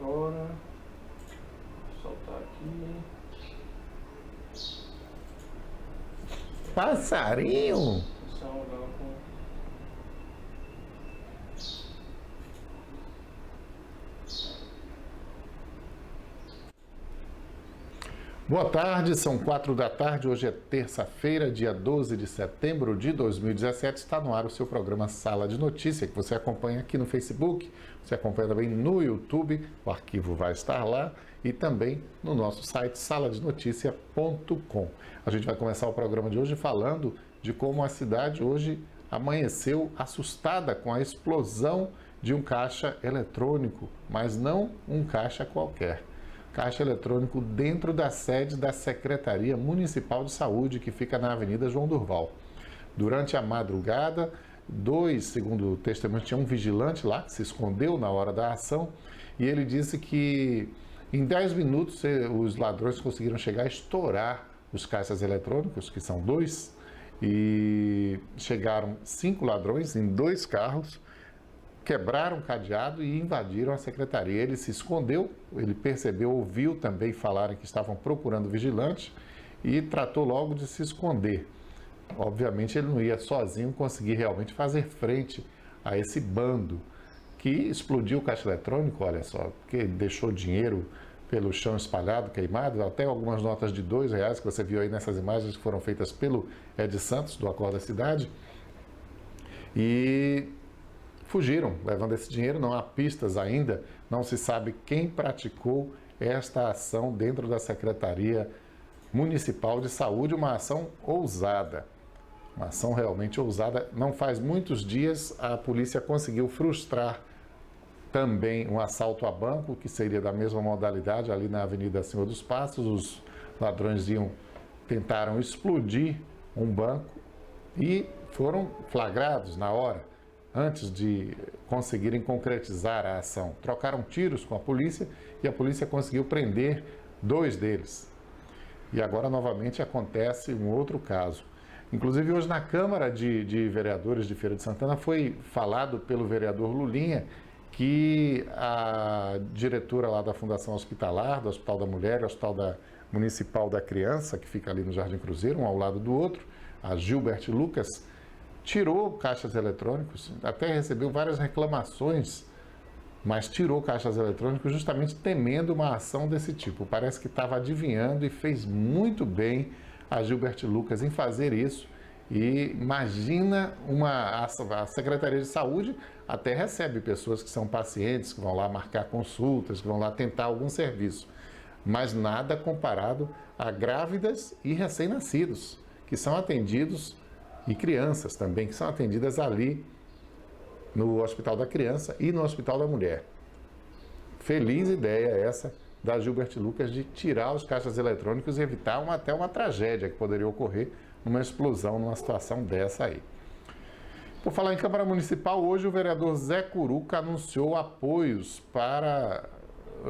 agora. Vou soltar aqui. Passarinho? Isso é um lugar com... Boa tarde, são 4 da tarde, hoje é terça-feira, dia 12 de setembro de 2017, está no ar o seu programa Sala de Notícia, que você acompanha aqui no Facebook, você acompanha também no YouTube, o arquivo vai estar lá, e também no nosso site saladenoticia.com. A gente vai começar o programa de hoje falando de como a cidade hoje amanheceu assustada com a explosão de um caixa eletrônico, mas não um caixa qualquer. Caixa eletrônico dentro da sede da Secretaria Municipal de Saúde, que fica na Avenida João Durval. Durante a madrugada, segundo o testemunho, tinha um vigilante lá que se escondeu na hora da ação e ele disse que em 10 minutos os ladrões conseguiram chegar a estourar os caixas eletrônicos, que são 2, e chegaram 5 ladrões em 2 carros, quebraram o cadeado e invadiram a secretaria. Ele se escondeu, ele percebeu, ouviu também falarem que estavam procurando vigilante e tratou logo de se esconder. Obviamente ele não ia sozinho conseguir realmente fazer frente a esse bando que explodiu o caixa eletrônico, olha só, que deixou dinheiro pelo chão espalhado, queimado, até algumas notas de R$2 que você viu aí nessas imagens que foram feitas pelo Ed Santos, do Acorda Cidade. E fugiram, levando esse dinheiro, não há pistas ainda, não se sabe quem praticou esta ação dentro da Secretaria Municipal de Saúde, uma ação ousada, uma ação realmente ousada. Não faz muitos dias a polícia conseguiu frustrar também um assalto a banco, que seria da mesma modalidade, ali na Avenida Senhor dos Passos. Os ladrões tentaram explodir um banco e foram flagrados na hora, antes de conseguirem concretizar a ação. Trocaram tiros com a polícia e a polícia conseguiu prender 2 deles. E agora novamente acontece um outro caso. Inclusive hoje na Câmara de Vereadores de Feira de Santana foi falado pelo vereador Lulinha que a diretora lá da Fundação Hospitalar, do Hospital da Mulher, do Hospital Municipal da Criança, que fica ali no Jardim Cruzeiro, um ao lado do outro, a Gilbert Lucas, tirou caixas eletrônicos, até recebeu várias reclamações, mas tirou caixas eletrônicos justamente temendo uma ação desse tipo. Parece que estava adivinhando e fez muito bem a Gilbert Lucas em fazer isso. E imagina a Secretaria de Saúde até recebe pessoas que são pacientes, que vão lá marcar consultas, que vão lá tentar algum serviço, mas nada comparado a grávidas e recém-nascidos, que são atendidos, e crianças também, que são atendidas ali no Hospital da Criança e no Hospital da Mulher. Feliz ideia essa da Gilbert Lucas de tirar os caixas eletrônicos e evitar até uma tragédia que poderia ocorrer numa explosão, numa situação dessa aí. Por falar em Câmara Municipal, hoje o vereador Zé Curuca anunciou apoios para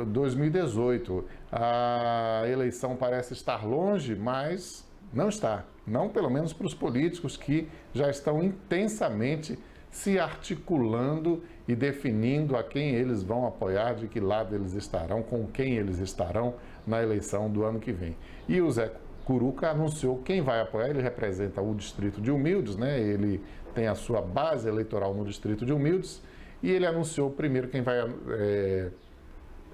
2018. A eleição parece estar longe, mas não está. Não, pelo menos para os políticos que já estão intensamente se articulando e definindo a quem eles vão apoiar, de que lado eles estarão, com quem eles estarão na eleição do ano que vem. E o Zé Curuca anunciou quem vai apoiar. Ele representa o distrito de Humildes, né? Ele tem a sua base eleitoral no distrito de Humildes, e ele anunciou primeiro quem vai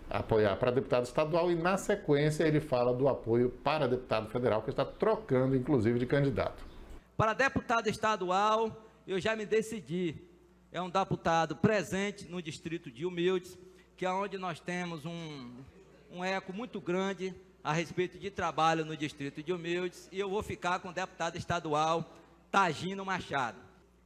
apoiar para deputado estadual e, na sequência, ele fala do apoio para deputado federal, que está trocando, inclusive, de candidato. Para deputado estadual, eu já me decidi. É um deputado presente no distrito de Humildes, que é onde nós temos um eco muito grande a respeito de trabalho no distrito de Humildes, e eu vou ficar com o deputado estadual Tagino Machado.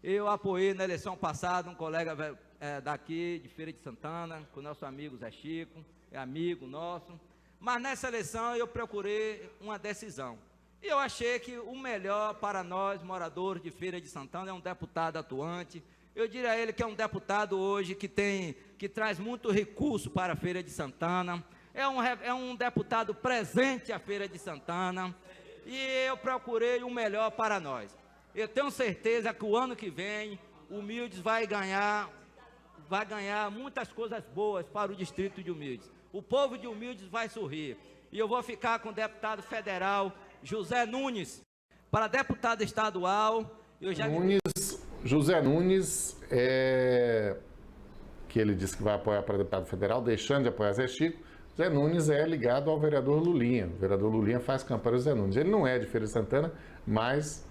Eu apoiei na eleição passada um colega daqui de Feira de Santana, com o nosso amigo Zé Chico, é amigo nosso, mas nessa eleição eu procurei uma decisão. E eu achei que o melhor para nós, moradores de Feira de Santana, é um deputado atuante. Eu diria a ele que é um deputado hoje que traz muito recurso para a Feira de Santana, é um deputado presente à Feira de Santana, e eu procurei o melhor para nós. Eu tenho certeza que o ano que vem, o Humildes vai ganhar vai ganhar muitas coisas boas para o distrito de Humildes. O povo de Humildes vai sorrir. E eu vou ficar com o deputado federal José Nunes. Para deputado estadual, eu já... José Nunes, que ele disse que vai apoiar para deputado federal, deixando de apoiar Zé Chico. Zé Nunes é ligado ao vereador Lulinha. O vereador Lulinha faz campanha do Zé Nunes. Ele não é de Feira de Santana, mas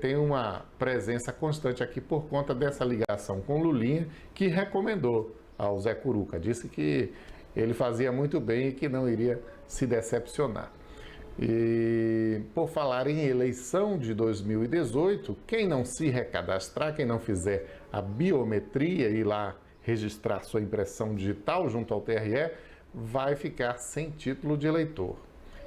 tem uma presença constante aqui por conta dessa ligação com Lulinha, que recomendou ao Zé Curuca. Disse que ele fazia muito bem e que não iria se decepcionar. E por falar em eleição de 2018, quem não se recadastrar, quem não fizer a biometria e ir lá registrar sua impressão digital junto ao TRE, vai ficar sem título de eleitor.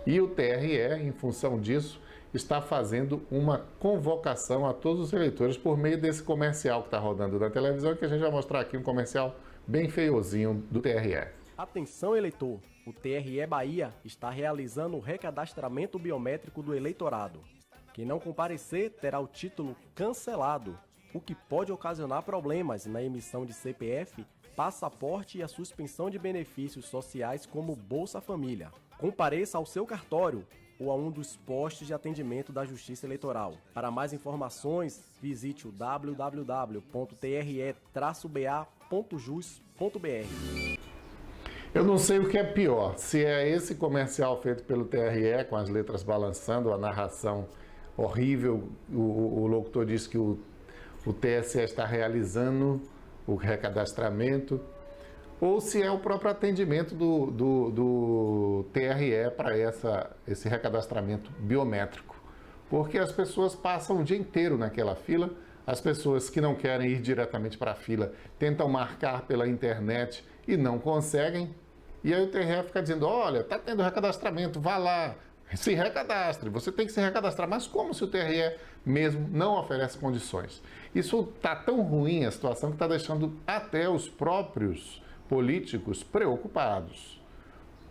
E o TRE, em função disso, está fazendo uma convocação a todos os eleitores por meio desse comercial que está rodando na televisão, que a gente vai mostrar aqui um comercial bem feiozinho do TRE. Atenção, eleitor! O TRE Bahia está realizando o recadastramento biométrico do eleitorado. Quem não comparecer terá o título cancelado, o que pode ocasionar problemas na emissão de CPF, passaporte e a suspensão de benefícios sociais como Bolsa Família. Compareça ao seu cartório ou a um dos postos de atendimento da Justiça Eleitoral. Para mais informações, visite o www.tre-ba.jus.br. Eu não sei o que é pior, se é esse comercial feito pelo TRE, com as letras balançando, a narração horrível, o locutor disse que o TSE está realizando o recadastramento, ou se é o próprio atendimento do TRE para esse recadastramento biométrico. Porque as pessoas passam o dia inteiro naquela fila, as pessoas que não querem ir diretamente para a fila tentam marcar pela internet e não conseguem, e aí o TRE fica dizendo, olha, está tendo recadastramento, vá lá, se recadastre, você tem que se recadastrar, mas como se o TRE mesmo não oferece condições? Isso está tão ruim a situação que está deixando até os próprios políticos preocupados,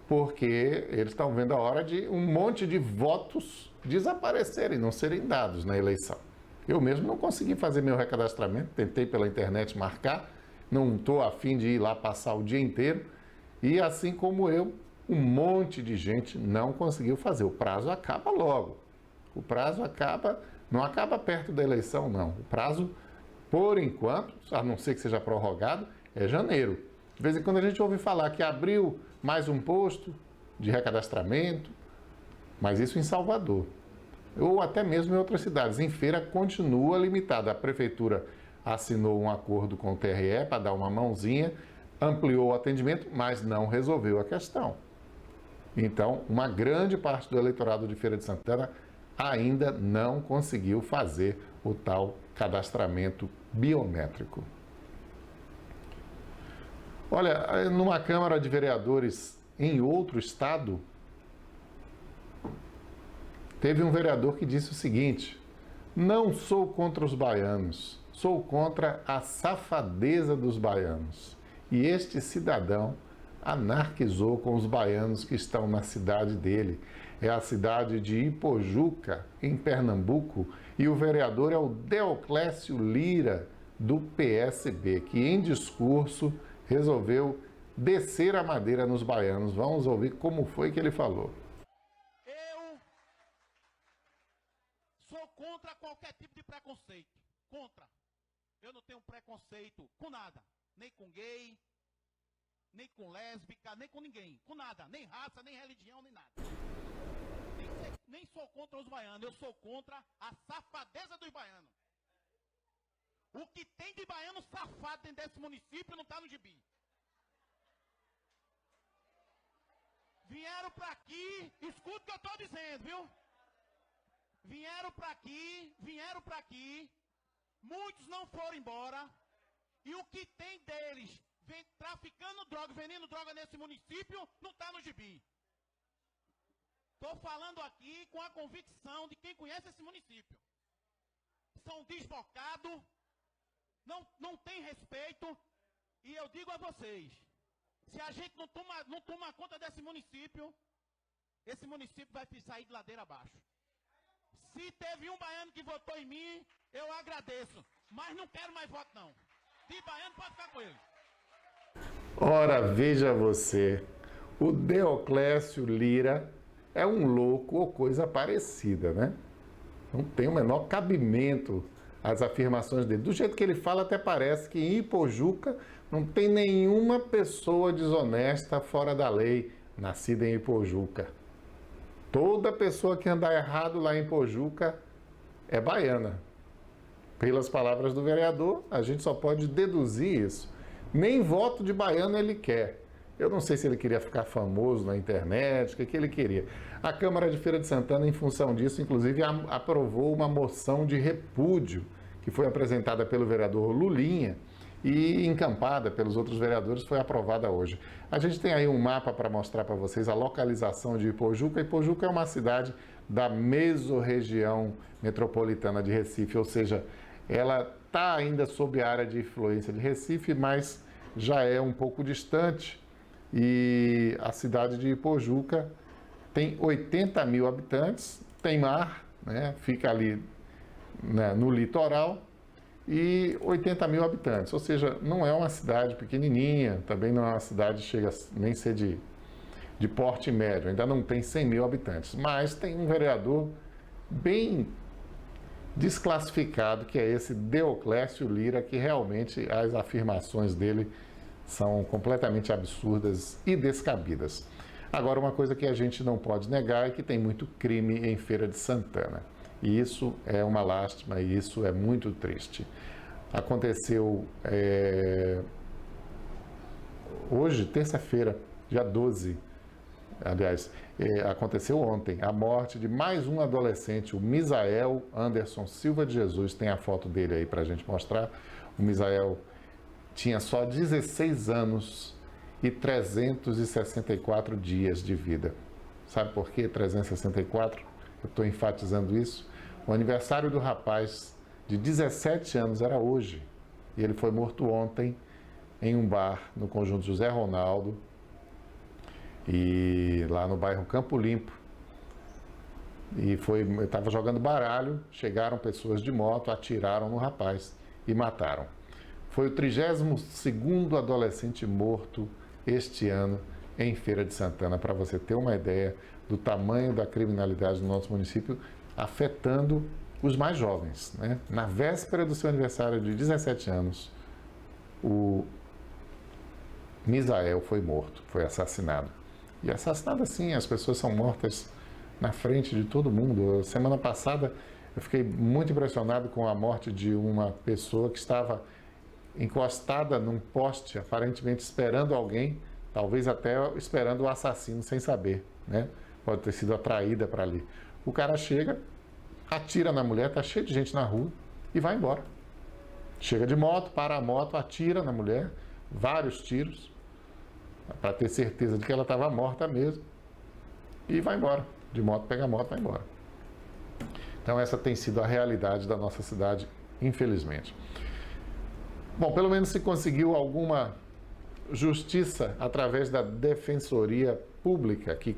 porque eles estão vendo a hora de um monte de votos desaparecerem, não serem dados na eleição. Eu mesmo não consegui fazer meu recadastramento, tentei pela internet marcar, não estou a fim de ir lá passar o dia inteiro, e assim como eu, um monte de gente não conseguiu fazer. O prazo acaba logo. O prazo acaba, não acaba perto da eleição, não. O prazo, por enquanto, a não ser que seja prorrogado, é janeiro. De vez em quando a gente ouve falar que abriu mais um posto de recadastramento, mas isso em Salvador. Ou até mesmo em outras cidades. Em Feira continua limitada. A prefeitura assinou um acordo com o TRE para dar uma mãozinha, ampliou o atendimento, mas não resolveu a questão. Então, uma grande parte do eleitorado de Feira de Santana ainda não conseguiu fazer o tal cadastramento biométrico. Olha, numa Câmara de Vereadores em outro estado, teve um vereador que disse o seguinte: não sou contra os baianos, sou contra a safadeza dos baianos. E este cidadão anarquizou com os baianos que estão na cidade dele. É a cidade de Ipojuca, em Pernambuco, e o vereador é o Deoclésio Lira, do PSB, que em discurso resolveu descer a madeira nos baianos. Vamos ouvir como foi que ele falou. Eu sou contra qualquer tipo de preconceito. Contra. Eu não tenho preconceito com nada. Nem com gay, nem com lésbica, nem com ninguém. Com nada. Nem raça, nem religião, nem nada. Nem sou contra os baianos. Eu sou contra a safadeza dos baianos. O que tem de baiano safado dentro desse município não está no gibi. Vieram para aqui, escuta o que eu estou dizendo, viu? Vieram para aqui, muitos não foram embora, e o que tem deles vem traficando droga, vendendo droga nesse município, não está no gibi. Estou falando aqui com a convicção de quem conhece esse município. São desbocados, não tem respeito, e eu digo a vocês, se a gente não toma conta desse município, esse município vai sair de ladeira abaixo. Se teve um baiano que votou em mim, eu agradeço. Mas não quero mais voto, não. De baiano pode ficar com ele. Ora, veja você, o Deoclésio Lira é um louco ou coisa parecida, né? Não tem o menor cabimento as afirmações dele. Do jeito que ele fala, até parece que em Ipojuca não tem nenhuma pessoa desonesta fora da lei, nascida em Ipojuca. Toda pessoa que andar errado lá em Ipojuca é baiana. Pelas palavras do vereador, a gente só pode deduzir isso. Nem voto de baiano ele quer. Eu não sei se ele queria ficar famoso na internet, o que ele queria. A Câmara de Feira de Santana, em função disso, inclusive, aprovou uma moção de repúdio que foi apresentada pelo vereador Lulinha e encampada pelos outros vereadores, foi aprovada hoje. A gente tem aí um mapa para mostrar para vocês a localização de Ipojuca. Ipojuca é uma cidade da mesorregião metropolitana de Recife, ou seja, ela está ainda sob a área de influência de Recife, mas já é um pouco distante. E a cidade de Ipojuca tem 80 mil habitantes, tem mar, né? Fica ali, né, no litoral, e 80 mil habitantes, ou seja, não é uma cidade pequenininha, também não é uma cidade que chega nem a ser de porte médio, ainda não tem 100 mil habitantes, mas tem um vereador bem desclassificado, que é esse Deoclésio Lira, que realmente as afirmações dele são completamente absurdas e descabidas. Agora, uma coisa que a gente não pode negar é que tem muito crime em Feira de Santana. E isso é uma lástima e isso é muito triste. Aconteceu hoje, terça-feira, dia 12, aliás, aconteceu ontem, a morte de mais um adolescente, o Misael Anderson Silva de Jesus. Tem a foto dele aí para a gente mostrar. O Misael tinha só 16 anos e 364 dias de vida. Sabe por que 364? Eu estou enfatizando isso. O aniversário do rapaz de 17 anos era hoje. E ele foi morto ontem em um bar no conjunto José Ronaldo, e lá no bairro Campo Limpo. E estava jogando baralho, chegaram pessoas de moto, atiraram no rapaz e mataram. Foi o 32º adolescente morto este ano em Feira de Santana, para você ter uma ideia do tamanho da criminalidade do nosso município, afetando os mais jovens, né? Na véspera do seu aniversário de 17 anos, o Misael foi morto, foi assassinado. E assassinado assim, as pessoas são mortas na frente de todo mundo. Semana passada eu fiquei muito impressionado com a morte de uma pessoa que estava encostada num poste, aparentemente esperando alguém, talvez até esperando o assassino sem saber, né? Pode ter sido atraída para ali. O cara chega, atira na mulher, tá cheio de gente na rua e vai embora. Chega de moto, para a moto, atira na mulher, vários tiros, para ter certeza de que ela estava morta mesmo, e vai embora. De moto, pega a moto, vai embora. Então essa tem sido a realidade da nossa cidade, infelizmente. Bom, pelo menos se conseguiu alguma justiça através da Defensoria Pública, que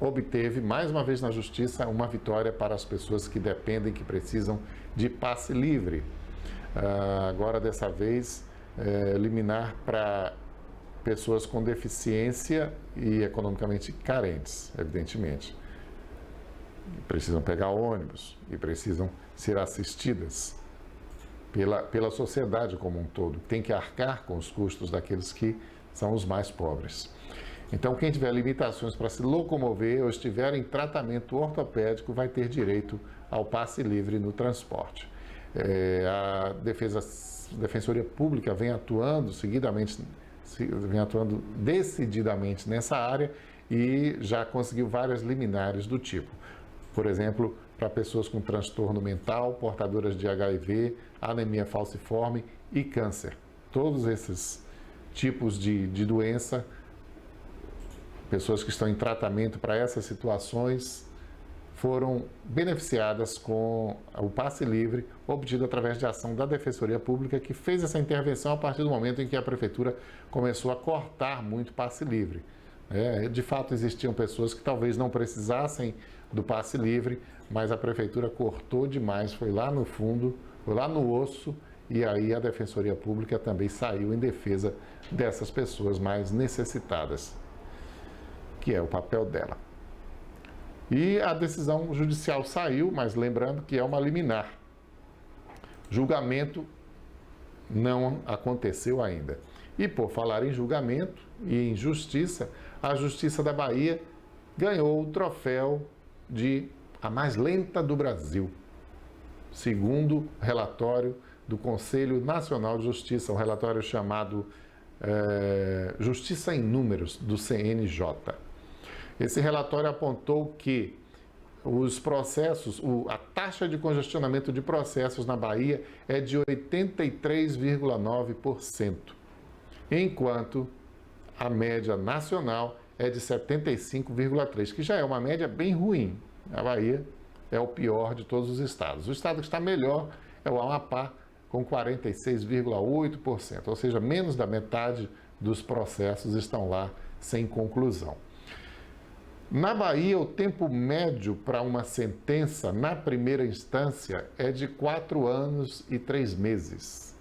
obteve, mais uma vez na Justiça, uma vitória para as pessoas que dependem, que precisam de passe livre. Agora, dessa vez, liminar para pessoas com deficiência e economicamente carentes, evidentemente. Precisam pegar ônibus e precisam ser assistidas pela sociedade como um todo. Tem que arcar com os custos daqueles que são os mais pobres. Então, quem tiver limitações para se locomover ou estiver em tratamento ortopédico vai ter direito ao passe livre no transporte. A Defensoria Pública vem atuando decididamente nessa área e já conseguiu várias liminares do tipo. Por exemplo, para pessoas com transtorno mental, portadoras de HIV, anemia falciforme e câncer. Todos esses tipos de doença, pessoas que estão em tratamento para essas situações, foram beneficiadas com o passe livre obtido através de ação da Defensoria Pública, que fez essa intervenção a partir do momento em que a Prefeitura começou a cortar muito passe livre. De fato, existiam pessoas que talvez não precisassem do passe livre, mas a Prefeitura cortou demais, foi lá no fundo, foi lá no osso e aí a Defensoria Pública também saiu em defesa dessas pessoas mais necessitadas, que é o papel dela. E a decisão judicial saiu, mas lembrando que é uma liminar. Julgamento não aconteceu ainda. E por falar em julgamento e em justiça, a Justiça da Bahia ganhou o troféu de a mais lenta do Brasil, segundo relatório do Conselho Nacional de Justiça, um relatório chamado Justiça em Números, do CNJ. Esse relatório apontou que os processos, a taxa de congestionamento de processos na Bahia é de 83,9%, enquanto a média nacional é de 75,3%, que já é uma média bem ruim. A Bahia é o pior de todos os estados. O estado que está melhor é o Amapá, com 46,8%, ou seja, menos da metade dos processos estão lá sem conclusão. Na Bahia, o tempo médio para uma sentença na primeira instância é de 4 anos e 3 meses.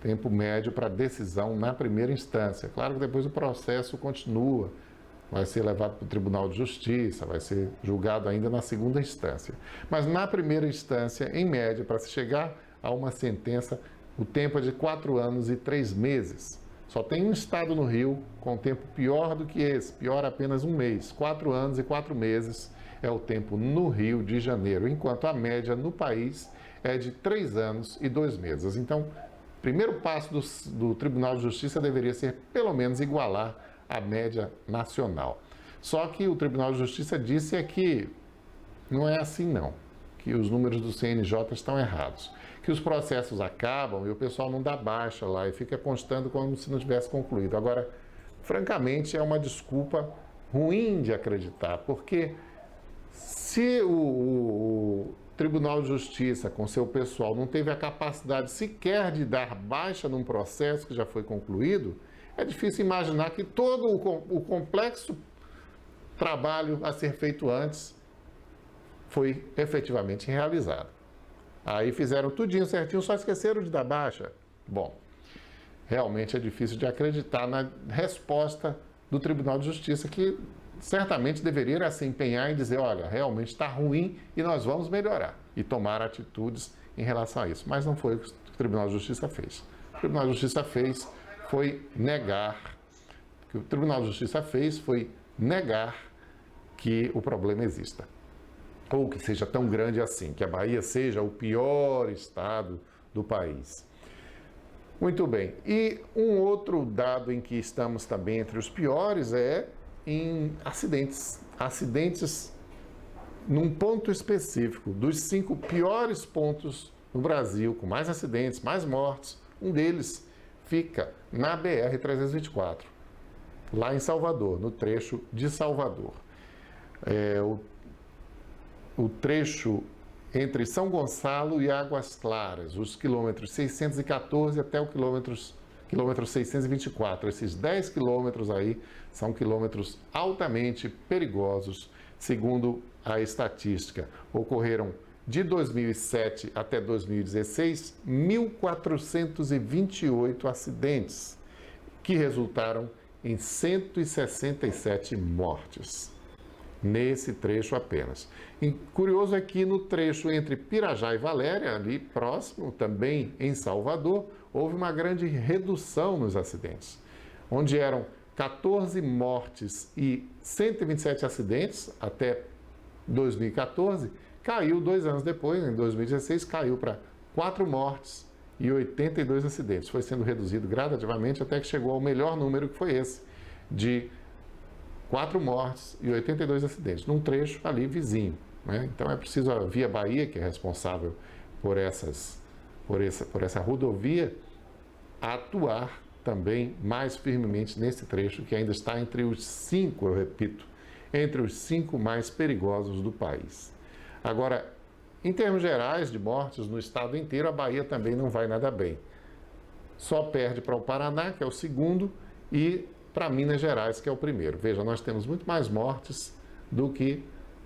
Tempo médio para decisão na primeira instância. Claro que depois o processo continua, vai ser levado para o Tribunal de Justiça, vai ser julgado ainda na segunda instância. Mas na primeira instância, em média, para se chegar a uma sentença, o tempo é de 4 anos e 3 meses. Só tem um estado no Rio com tempo pior do que esse, pior apenas um mês. 4 anos e 4 meses é o tempo no Rio de Janeiro, enquanto a média no país é de 3 anos e 2 meses. Então, o primeiro passo do Tribunal de Justiça deveria ser, pelo menos, igualar a média nacional. Só que o Tribunal de Justiça disse que não é assim não, que os números do CNJ estão errados, que os processos acabam e o pessoal não dá baixa lá e fica constando como se não tivesse concluído. Agora, francamente, é uma desculpa ruim de acreditar, porque se o Tribunal de Justiça, com seu pessoal, não teve a capacidade sequer de dar baixa num processo que já foi concluído, é difícil imaginar que todo o complexo trabalho a ser feito antes foi efetivamente realizado. Aí fizeram tudinho certinho, só esqueceram de dar baixa. Bom, realmente é difícil de acreditar na resposta do Tribunal de Justiça, que certamente deveria se empenhar em dizer, olha, realmente está ruim e nós vamos melhorar, e tomar atitudes em relação a isso. Mas não foi o que o Tribunal de Justiça fez. O Tribunal de Justiça fez foi negar, o que o Tribunal de Justiça fez foi negar que o problema exista, ou que seja tão grande assim, que a Bahia seja o pior estado do país. Muito bem, e um outro dado em que estamos também entre os piores é em acidentes. Acidentes num ponto específico, dos 5 piores pontos no Brasil, com mais acidentes, mais mortes, um deles fica na BR-324, lá em Salvador, no trecho de Salvador. O trecho entre São Gonçalo e Águas Claras, os quilômetros 614 até o quilômetro 624. Esses 10 quilômetros aí são quilômetros altamente perigosos, segundo a estatística. Ocorreram de 2007 até 2016, 1.428 acidentes, que resultaram em 167 mortes, nesse trecho apenas. E curioso é que no trecho entre Pirajá e Valéria, ali próximo, também em Salvador, houve uma grande redução nos acidentes, onde eram 14 mortes e 127 acidentes até 2014, caiu 2 anos depois, em 2016, caiu para 4 mortes e 82 acidentes. Foi sendo reduzido gradativamente até que chegou ao melhor número, que foi esse, de 4 mortes e 82 acidentes, num trecho ali vizinho, né? Então é preciso a Via Bahia, que é responsável por essa rodovia, atuar também mais firmemente nesse trecho, que ainda está entre os 5, eu repito, entre os 5 mais perigosos do país. Agora, em termos gerais de mortes no estado inteiro, a Bahia também não vai nada bem. Só perde para o Paraná, que é o segundo, e para Minas Gerais, que é o primeiro. Veja, nós temos muito mais mortes do que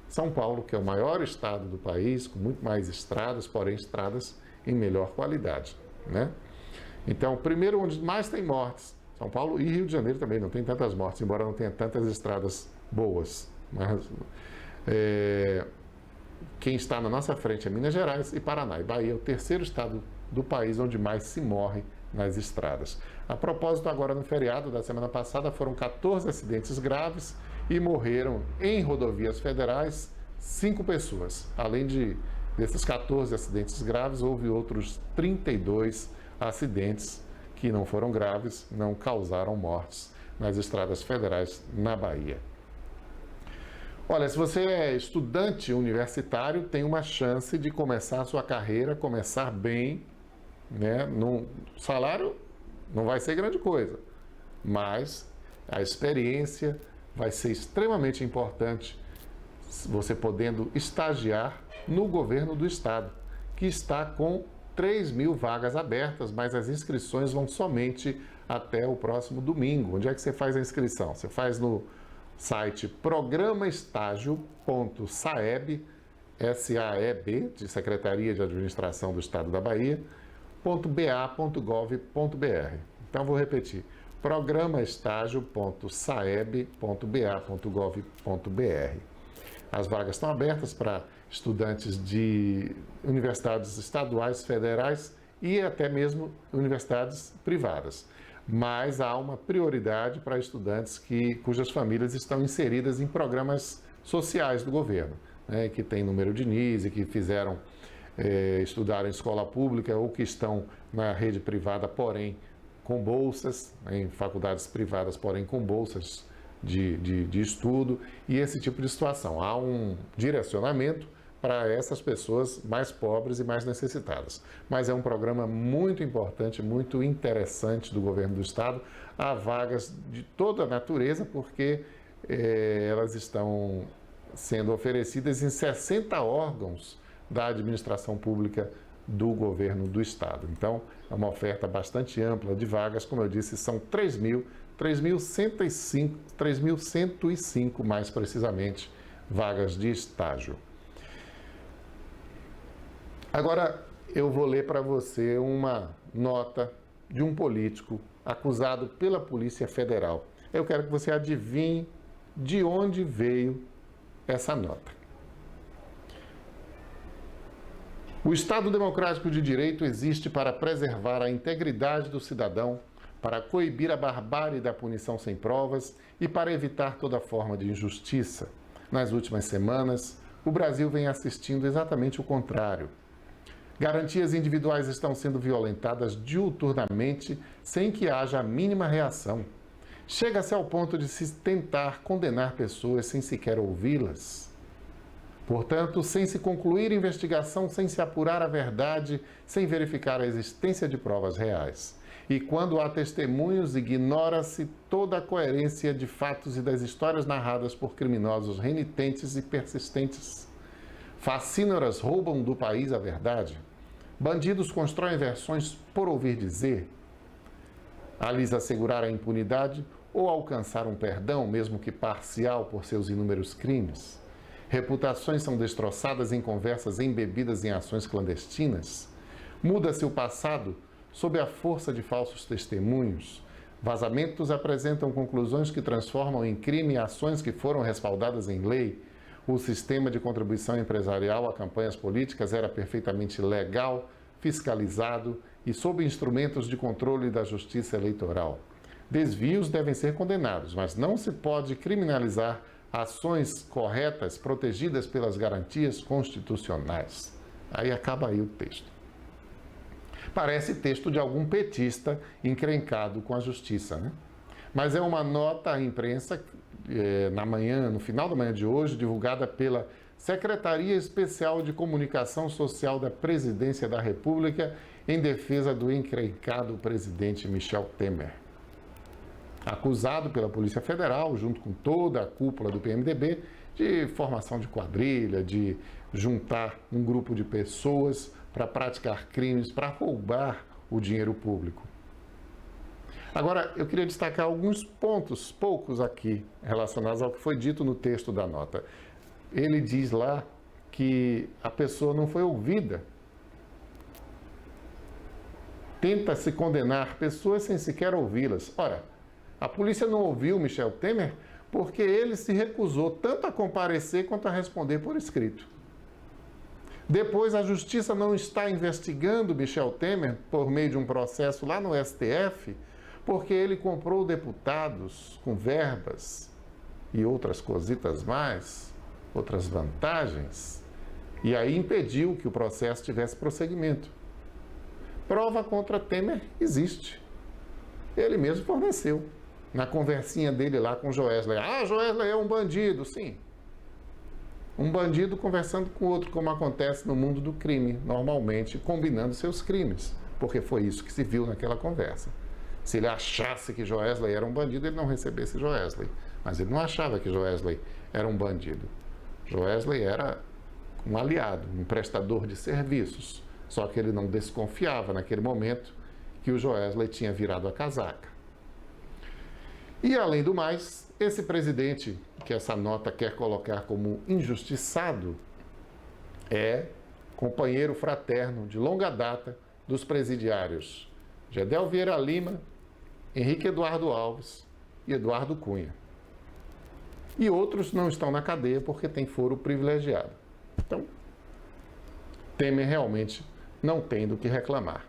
São Paulo, que é o maior estado do país, com muito mais estradas, porém estradas em melhor qualidade. né? Então, primeiro onde mais tem mortes, São Paulo e Rio de Janeiro também não tem tantas mortes, embora não tenha tantas estradas boas. Mas quem está na nossa frente é Minas Gerais e Paraná. E Bahia é o terceiro estado do país onde mais se morre nas estradas. A propósito, agora no feriado da semana passada, foram 14 acidentes graves e morreram em rodovias federais 5 pessoas. Além desses 14 acidentes graves, houve outros 32 acidentes que não foram graves, não causaram mortes nas estradas federais na Bahia. Olha, se você é estudante universitário, tem uma chance de começar a sua carreira, começar bem, né? No salário não vai ser grande coisa, mas a experiência vai ser extremamente importante, você podendo estagiar no governo do estado, que está com 3.000 vagas abertas, mas as inscrições vão somente até o próximo domingo. Onde é que você faz a inscrição? Você faz no site programaestágio.saeb, SAEB, de Secretaria de Administração do Estado da Bahia, .ba.gov.br. Então, vou repetir, programaestágio.saeb.ba.gov.br. As vagas estão abertas para estudantes de universidades estaduais, federais e até mesmo universidades privadas. Mas há uma prioridade para estudantes cujas famílias estão inseridas em programas sociais do governo, né, que tem número de NIS e que estudaram em escola pública ou que estão na rede privada, porém com bolsas, em faculdades privadas, porém com bolsas de estudo e esse tipo de situação. Há um direcionamento para essas pessoas mais pobres e mais necessitadas. Mas é um programa muito importante, muito interessante do governo do estado. Há vagas de toda a natureza, porque elas estão sendo oferecidas em 60 órgãos da administração pública do governo do estado. Então, é uma oferta bastante ampla de vagas. Como eu disse, são 3.105 mais precisamente, vagas de estágio. Agora, eu vou ler para você uma nota de um político acusado pela Polícia Federal. Eu quero que você adivinhe de onde veio essa nota. O Estado Democrático de Direito existe para preservar a integridade do cidadão, para coibir a barbárie da punição sem provas e para evitar toda forma de injustiça. Nas últimas semanas, o Brasil vem assistindo exatamente o contrário. Garantias individuais estão sendo violentadas diuturnamente sem que haja a mínima reação. Chega-se ao ponto de se tentar condenar pessoas sem sequer ouvi-las. Portanto, sem se concluir investigação, sem se apurar a verdade, sem verificar a existência de provas reais. E quando há testemunhos, ignora-se toda a coerência de fatos e das histórias narradas por criminosos renitentes e persistentes. Facínoras roubam do país a verdade. Bandidos constroem versões por ouvir dizer. A lhes assegurar a impunidade ou alcançar um perdão, mesmo que parcial, por seus inúmeros crimes. Reputações são destroçadas em conversas embebidas em ações clandestinas. Muda-se o passado sob a força de falsos testemunhos. Vazamentos apresentam conclusões que transformam em crime ações que foram respaldadas em lei. O sistema de contribuição empresarial a campanhas políticas era perfeitamente legal, fiscalizado e sob instrumentos de controle da justiça eleitoral. Desvios devem ser condenados, mas não se pode criminalizar ações corretas protegidas pelas garantias constitucionais. Aí acaba aí o texto. Parece texto de algum petista encrencado com a justiça, né? Mas é uma nota à imprensa no final da manhã de hoje, divulgada pela Secretaria Especial de Comunicação Social da Presidência da República em defesa do encrencado presidente Michel Temer. Acusado pela Polícia Federal, junto com toda a cúpula do PMDB, de formação de quadrilha, de juntar um grupo de pessoas para praticar crimes, para roubar o dinheiro público. Agora, eu queria destacar alguns pontos, poucos aqui, relacionados ao que foi dito no texto da nota. Ele diz lá que a pessoa não foi ouvida. Tenta-se condenar pessoas sem sequer ouvi-las. Ora, a polícia não ouviu Michel Temer porque ele se recusou tanto a comparecer quanto a responder por escrito. Depois, a justiça não está investigando Michel Temer por meio de um processo lá no STF, porque ele comprou deputados com verbas e outras cositas mais, outras vantagens, e aí impediu que o processo tivesse prosseguimento. Prova contra Temer existe. Ele mesmo forneceu. Na conversinha dele lá com Joesley. Ah, Joesley é um bandido, sim. Um bandido conversando com outro, como acontece no mundo do crime, normalmente combinando seus crimes, porque foi isso que se viu naquela conversa. Se ele achasse que Joesley era um bandido, ele não recebesse Joesley. Mas ele não achava que Joesley era um bandido. Joesley era um aliado, um prestador de serviços. Só que ele não desconfiava naquele momento que o Joesley tinha virado a casaca. E, além do mais, esse presidente, que essa nota quer colocar como injustiçado, é companheiro fraterno de longa data dos presidiários Gedel Vieira Lima, Henrique Eduardo Alves e Eduardo Cunha. E outros não estão na cadeia porque têm foro privilegiado. Então, Temer realmente não tem do que reclamar.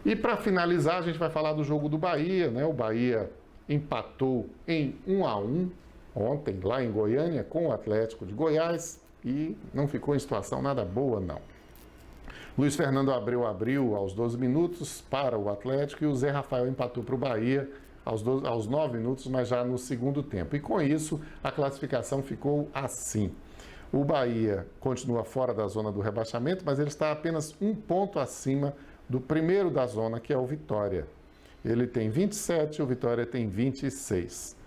E para finalizar, a gente vai falar do jogo do Bahia, né? O Bahia empatou em 1-1 ontem, lá em Goiânia, com o Atlético de Goiás e não ficou em situação nada boa, não. Luiz Fernando abriu aos 12 minutos para o Atlético e o Zé Rafael empatou para o Bahia aos 9 minutos, mas já no segundo tempo. E com isso, a classificação ficou assim. O Bahia continua fora da zona do rebaixamento, mas ele está apenas um ponto acima do primeiro da zona, que é o Vitória. Ele tem 27, o Vitória tem 26.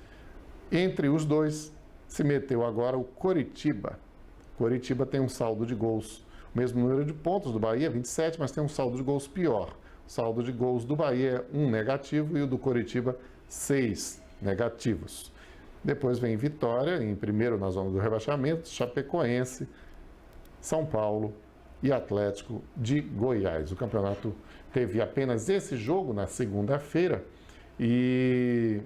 Entre os dois, se meteu agora o Coritiba. Coritiba tem um saldo de gols, o mesmo número de pontos do Bahia, 27, mas tem um saldo de gols pior. O saldo de gols do Bahia é 1 negativo e o do Coritiba 6 negativos. Depois vem Vitória, em primeiro na zona do rebaixamento, Chapecoense, São Paulo e Atlético de Goiás. O campeonato teve apenas esse jogo na segunda-feira e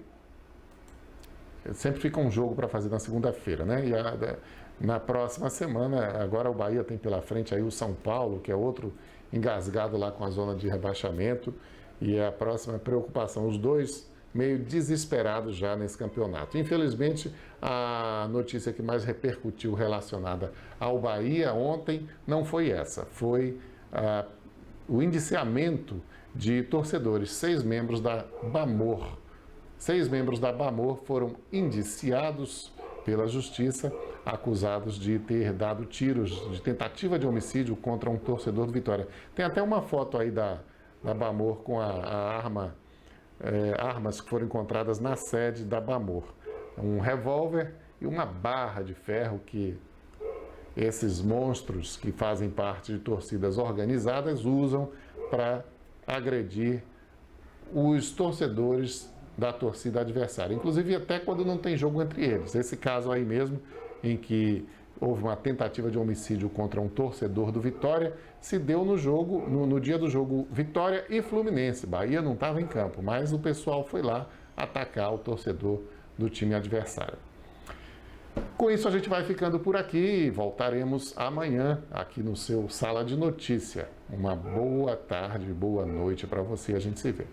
sempre fica um jogo para fazer na segunda-feira, né? E na próxima semana, agora o Bahia tem pela frente aí o São Paulo, que é outro engasgado lá com a zona de rebaixamento, e é a próxima preocupação. Os dois meio desesperados já nesse campeonato. Infelizmente, a notícia que mais repercutiu relacionada ao Bahia ontem não foi essa, foi o indiciamento de torcedores, 6 membros da Bamor. 6 membros da Bamor foram indiciados pela Justiça, acusados de ter dado tiros de tentativa de homicídio contra um torcedor do Vitória. Tem até uma foto aí da Bamor com armas que foram encontradas na sede da Bamor. Um revólver e uma barra de ferro que esses monstros que fazem parte de torcidas organizadas usam para agredir os torcedores da torcida adversária, inclusive até quando não tem jogo entre eles. Esse caso aí mesmo, em que houve uma tentativa de homicídio contra um torcedor do Vitória, se deu no dia do jogo Vitória e Fluminense. Bahia não estava em campo, mas o pessoal foi lá atacar o torcedor do time adversário. Com isso, a gente vai ficando por aqui e voltaremos amanhã aqui no seu Sala de Notícia. Uma boa tarde, boa noite para você, a gente se vê.